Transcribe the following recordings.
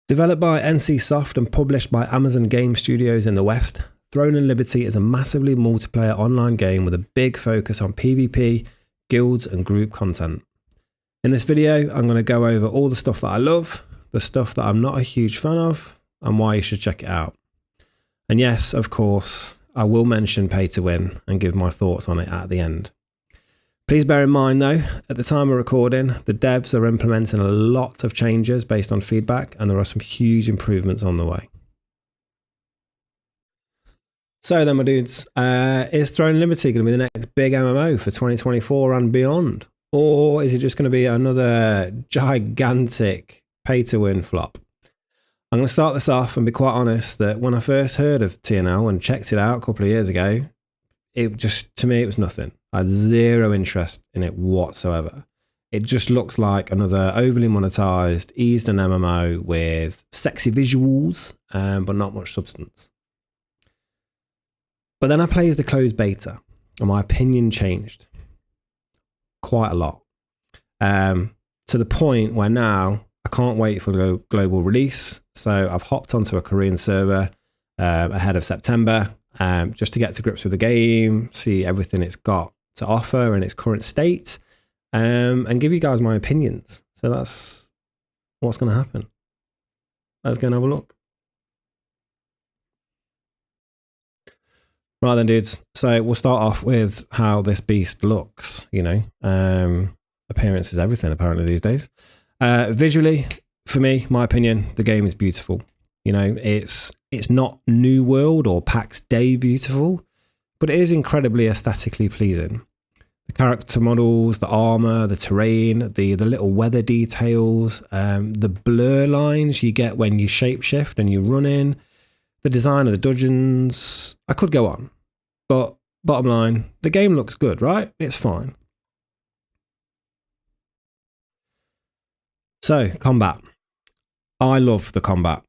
Developed by NCSoft and published by Amazon Game Studios in the West, Throne and Liberty is a massively multiplayer online game with a big focus on PvP, guilds and group content. In this video, I'm going to go over all the stuff that I love, the stuff that I'm not a huge fan of, and why you should check it out. And yes, of course, I will mention pay to win and give my thoughts on it at the end. Please bear in mind though, at the time of recording, the devs are implementing a lot of changes based on feedback, and there are some huge improvements on the way. So then my dudes, is Throne and Liberty going to be the next big MMO for 2024 and beyond? Or is it just going to be another gigantic pay to win flop? I'm going to start this off and be quite honest that when I first heard of TNL and checked it out a couple of years ago, to me, it was nothing. I had zero interest in it whatsoever. It just looked like another overly monetized, eased and MMO with sexy visuals, but not much substance. But then I played the closed beta and my opinion changed quite a lot. To the point where now I can't wait for the global release. So I've hopped onto a Korean server ahead of September just to get to grips with the game, see everything it's got to offer in its current state, and give you guys my opinions. So that's what's going to happen. Let's go and have a look. Right then, dudes. So we'll start off with how this beast looks. You know, appearance is everything apparently these days. Visually, for me, my opinion, the game is beautiful. You know, it's not New World or PAX Day beautiful, but it is incredibly aesthetically pleasing. The character models, the armor, the terrain, the little weather details, the blur lines you get when you shapeshift and you run in, the design of the dungeons. I could go on, but bottom line, the game looks good, right? It's fine. So, combat. I love the combat.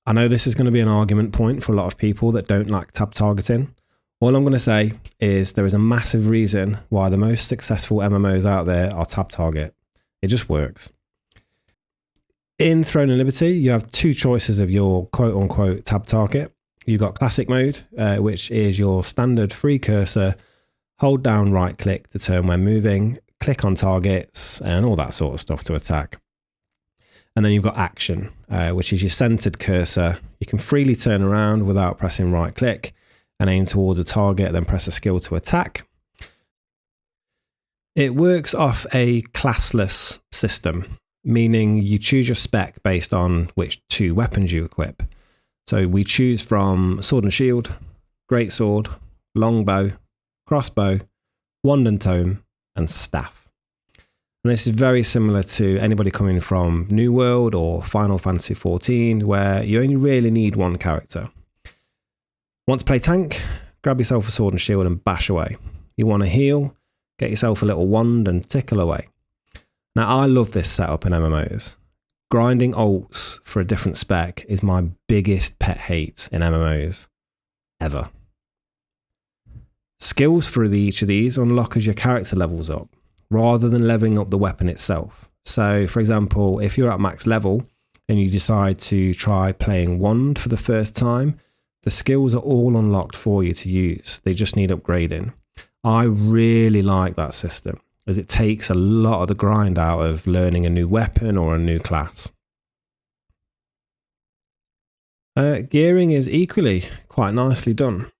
I know this is going to be an argument point for a lot of people that don't like tab targeting. All I'm going to say is there is a massive reason why the most successful MMOs out there are tab target. It just works. In Throne and Liberty, you have two choices of your quote-unquote tab target. You've got classic mode, which is your standard free cursor, hold down right-click to turn when moving, click on targets, and all that sort of stuff to attack. And then you've got action, which is your centered cursor. You can freely turn around without pressing right-click and aim towards a target, then press a skill to attack. It works off a classless system, meaning you choose your spec based on which two weapons you equip. So we choose from sword and shield, greatsword, longbow, crossbow, wand and tome, and staff. And this is very similar to anybody coming from New World or Final Fantasy XIV, where you only really need one character. Want to play tank? Grab yourself a sword and shield and bash away. You want to heal? Get yourself a little wand and tickle away. Now, I love this setup in MMOs. Grinding ults for a different spec is my biggest pet hate in MMOs ever. Skills for each of these unlock as your character levels up, rather than leveling up the weapon itself. So, for example, if you're at max level and you decide to try playing wand for the first time, the skills are all unlocked for you to use. They just need upgrading. I really like that system, as it takes a lot of the grind out of learning a new weapon or a new class. Gearing is equally quite nicely done.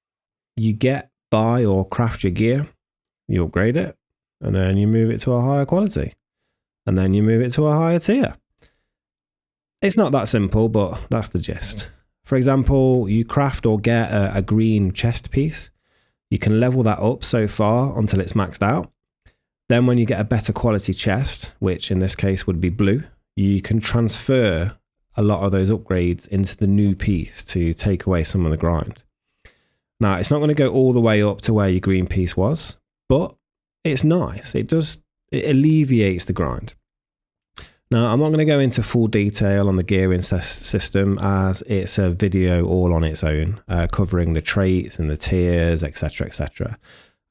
You get, buy or craft your gear, you upgrade it, and then you move it to a higher quality, and then you move it to a higher tier. It's not that simple, but that's the gist. For example, you craft or get a green chest piece. You can level that up so far until it's maxed out. Then when you get a better quality chest, which in this case would be blue, you can transfer a lot of those upgrades into the new piece to take away some of the grind. Now, it's not going to go all the way up to where your green piece was, but it's nice. It alleviates the grind. Now, I'm not going to go into full detail on the gearing system, as it's a video all on its own, covering the traits and the tiers, etc., etc.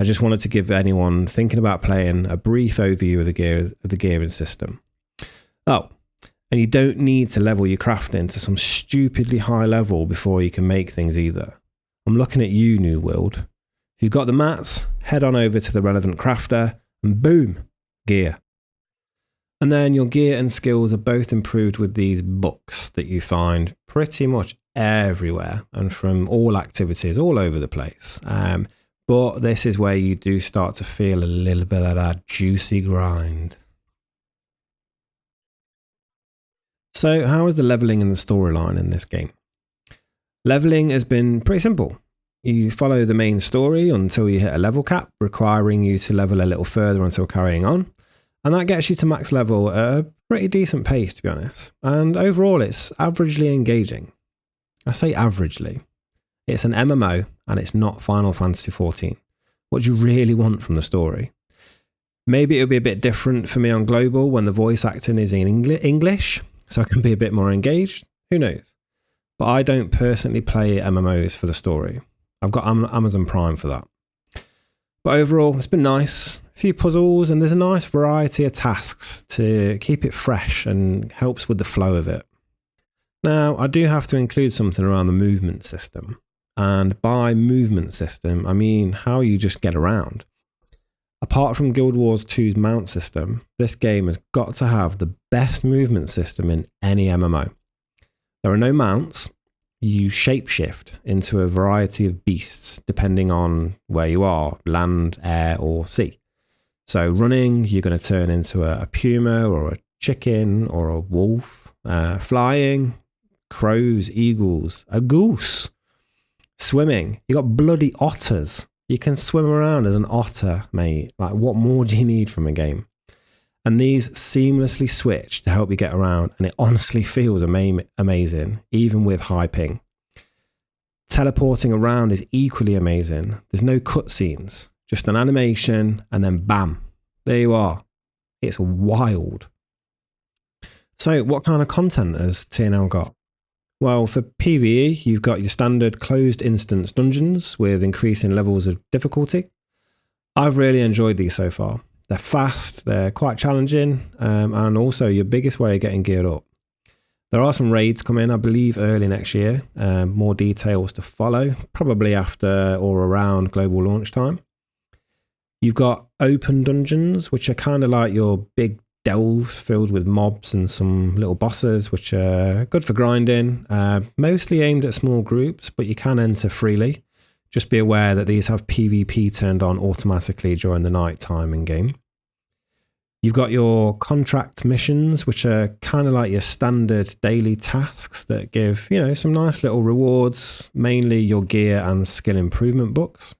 I just wanted to give anyone thinking about playing a brief overview of the gearing system. Oh, and And you don't need to level your crafting to some stupidly high level before you can make things either. I'm looking at you, New World. If you've got the mats, head on over to the relevant crafter and boom, gear. And then your gear and skills are both improved with these books that you find pretty much everywhere and from all activities all over the place. But this is where you do start to feel a little bit of that juicy grind. So how is the leveling and the storyline in this game? Leveling has been pretty simple. You follow the main story until you hit a level cap, requiring you to level a little further until carrying on. And that gets you to max level at a pretty decent pace, to be honest. And overall, it's averagely engaging. I say averagely. It's an MMO, and it's not Final Fantasy XIV. What do you really want from the story? Maybe it'll be a bit different for me on Global when the voice acting is in English, so I can be a bit more engaged. Who knows? But I don't personally play MMOs for the story. I've got Amazon Prime for that. But overall, it's been nice. A few puzzles, and there's a nice variety of tasks to keep it fresh and helps with the flow of it. Now, I do have to include something around the movement system. And by movement system, I mean how you just get around. Apart from Guild Wars 2's mount system, this game has got to have the best movement system in any MMO. There are no mounts. You shapeshift into a variety of beasts depending on where you are, land, air or sea. So running, you're going to turn into a puma or a chicken or a wolf. Flying, crows, eagles, a goose. Swimming, you got bloody otters. You can swim around as an otter, mate. Like, what more do you need from a game? And these seamlessly switch to help you get around, and it honestly feels amazing, even with high ping. Teleporting around is equally amazing. There's no cutscenes, just an animation, and then bam, there you are. It's wild. So what kind of content has TNL got? Well, for PvE, you've got your standard closed instance dungeons with increasing levels of difficulty. I've really enjoyed these so far. They're fast, they're quite challenging, and also your biggest way of getting geared up. There are some raids coming, I believe, early next year. More details to follow, probably after or around global launch time. You've got open dungeons, which are kind of like your big delves filled with mobs and some little bosses, which are good for grinding. Mostly aimed at small groups, but you can enter freely. Just be aware that these have PvP turned on automatically during the night time in game. You've got your contract missions, which are kind of like your standard daily tasks that give, you know, some nice little rewards, mainly your gear and skill improvement books.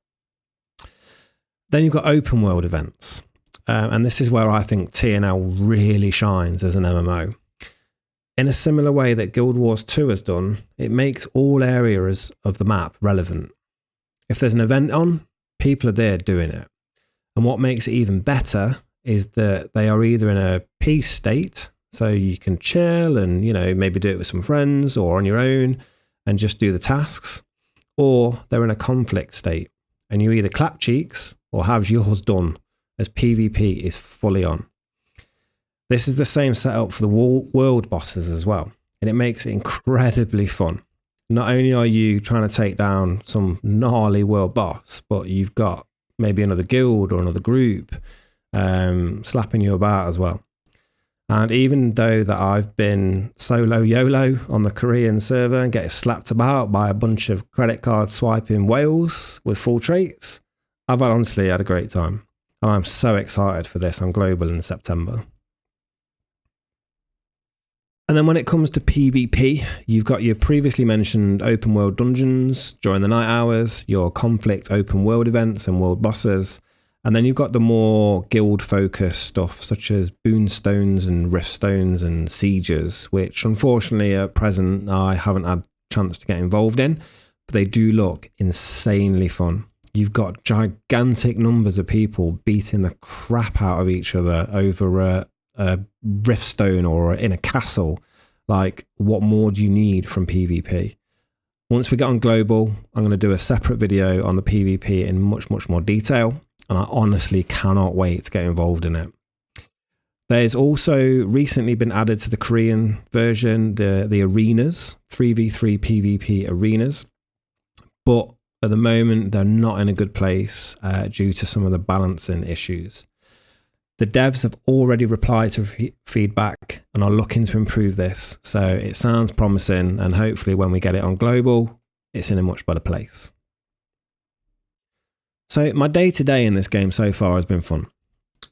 Then you've got open world events. And this is where I think TNL really shines as an MMO. In a similar way that Guild Wars 2 has done, it makes all areas of the map relevant. If there's an event on, people are there doing it. And what makes it even better is that they are either in a peace state, so you can chill and, you know, maybe do it with some friends or on your own and just do the tasks, or they're in a conflict state and you either clap cheeks or have yours done, as PvP is fully on. This is the same setup for the world bosses as well, and it makes it incredibly fun. Not only are you trying to take down some gnarly world boss, but you've got maybe another guild or another group slapping you about as well. And even though that I've been solo YOLO on the Korean server and getting slapped about by a bunch of credit card swiping whales with full traits, I've honestly had a great time. And I'm so excited for this on Global in September. And then when it comes to PvP, you've got your previously mentioned open world dungeons during the night hours, your conflict open world events and world bosses. And then you've got the more guild focused stuff such as boonstones and riftstones and sieges, which unfortunately at present I haven't had a chance to get involved in, but they do look insanely fun. You've got gigantic numbers of people beating the crap out of each other over a riftstone or in a castle. Like, what more do you need from PvP? Once we get on global, I'm going to do a separate video on the PvP in much more detail, and I honestly cannot wait to get involved in it. There's also recently been added to the Korean version the arenas, 3v3 PvP arenas, but at the moment they're not in a good place due to some of the balancing issues. The devs have already replied to feedback and are looking to improve this, so it sounds promising, and hopefully when we get it on global, it's in a much better place. So my day-to-day in this game so far has been fun.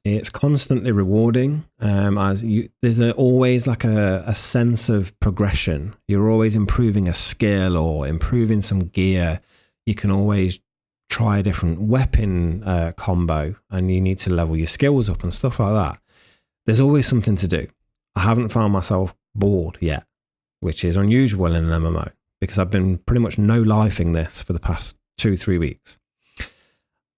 It's constantly rewarding, there's always like a sense of progression. You're always improving a skill or improving some gear. You can always try a different weapon combo, and you need to level your skills up and stuff like that. There's always something to do. I haven't found myself bored yet, which is unusual in an MMO, because I've been pretty much no-lifing this for the past 2-3 weeks.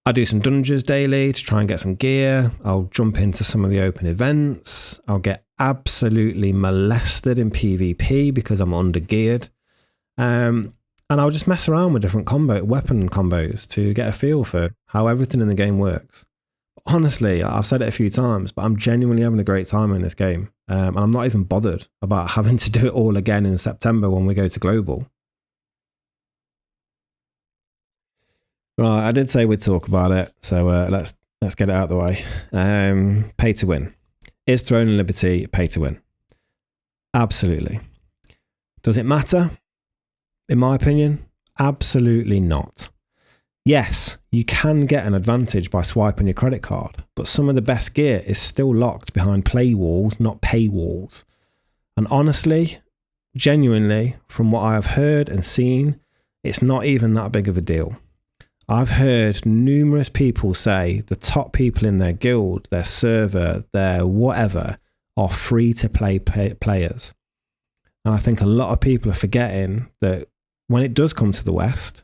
I do some dungeons daily to try and get some gear. I'll jump into some of the open events. I'll get absolutely molested in PvP because I'm under-geared. And I'll just mess around with different weapon combos to get a feel for how everything in the game works. Honestly, I've said it a few times, but I'm genuinely having a great time in this game. And I'm not even bothered about having to do it all again in September when we go to global. Right, I did say we'd talk about it, so let's get it out of the way. Pay to win. Is Throne and Liberty pay to win? Absolutely. Does it matter? In my opinion, absolutely not. Yes, you can get an advantage by swiping your credit card, but some of the best gear is still locked behind play walls, not pay walls. And honestly, genuinely, from what I have heard and seen, it's not even that big of a deal. I've heard numerous people say the top people in their guild, their server, their whatever, are free to play players. And I think a lot of people are forgetting that when it does come to the West,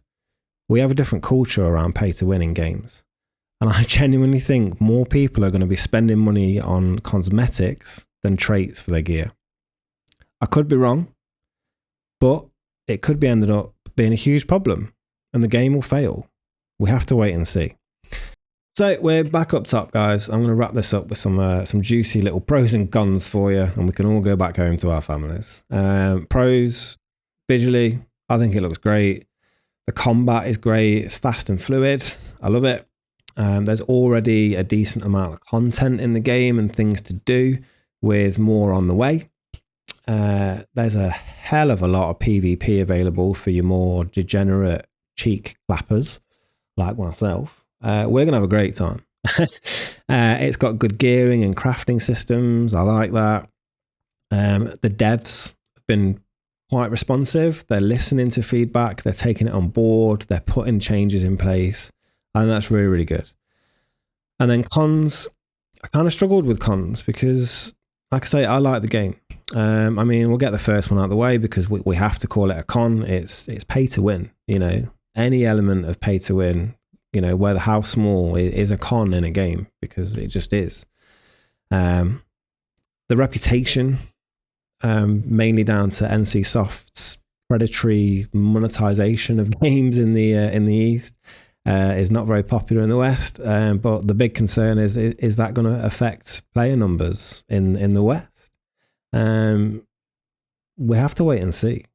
we have a different culture around pay to win in games. And I genuinely think more people are going to be spending money on cosmetics than traits for their gear. I could be wrong, but it could be ended up being a huge problem and the game will fail. We have to wait and see. So we're back up top, guys. I'm going to wrap this up with some juicy little pros and cons for you, and we can all go back home to our families. Pros, visually, I think it looks great. The combat is great. It's fast and fluid. I love it. There's already a decent amount of content in the game and things to do, with more on the way. There's a hell of a lot of PvP available for your more degenerate cheek clappers like myself. We're going to have a great time. It's got good gearing and crafting systems. I like that. The devs have been quite responsive. They're listening to feedback. They're taking it on board. They're putting changes in place. And that's really, really good. And then cons, I kind of struggled with cons because, like I say, I like the game. I mean, we'll get the first one out of the way because we have to call it a con. It's pay to win, you know. Any element of pay to win, you know, whether how small, is a con in a game because it just is. The reputation, mainly down to NCSoft's predatory monetization of games in the East, is not very popular in the West. But the big concern is that going to affect player numbers in the West? We have to wait and see.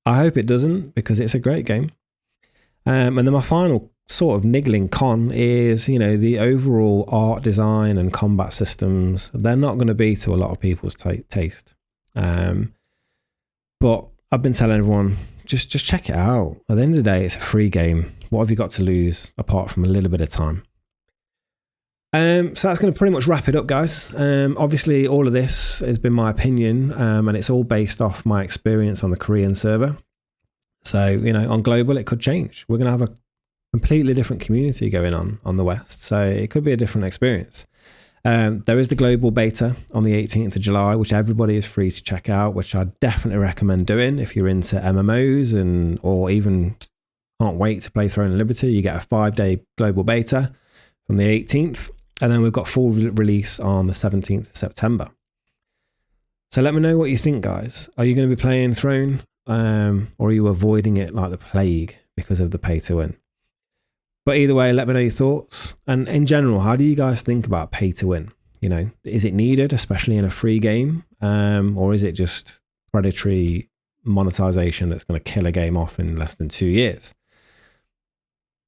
I hope it doesn't because it's a great game. And then my final sort of niggling con is, you know, the overall art design and combat systems. They're not going to be to a lot of people's taste. But I've been telling everyone, just check it out. At the end of the day, it's a free game. What have you got to lose apart from a little bit of time? So that's going to pretty much wrap it up, guys. Obviously, all of this has been my opinion, and it's all based off my experience on the Korean server. So, you know, on global, it could change. We're going to have a completely different community going on the West. So it could be a different experience. There is the global beta on the 18th of July, which everybody is free to check out, which I definitely recommend doing if you're into MMOs or even can't wait to play Throne and Liberty. You get a 5-day global beta from the 18th. And then we've got full release on the 17th of September. So let me know what you think, guys. Are you going to be playing Throne? Or are you avoiding it like the plague because of the pay to win? But either way, let me know your thoughts. And in general, how do you guys think about pay to win? You know, is it needed, especially in a free game? Or is it just predatory monetization that's going to kill a game off in less than 2 years?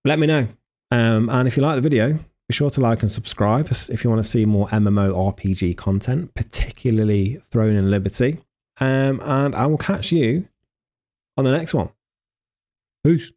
Let me know. And if you like the video, be sure to like and subscribe if you want to see more MMORPG content, particularly Throne and Liberty. And I will catch you on the next one. Peace.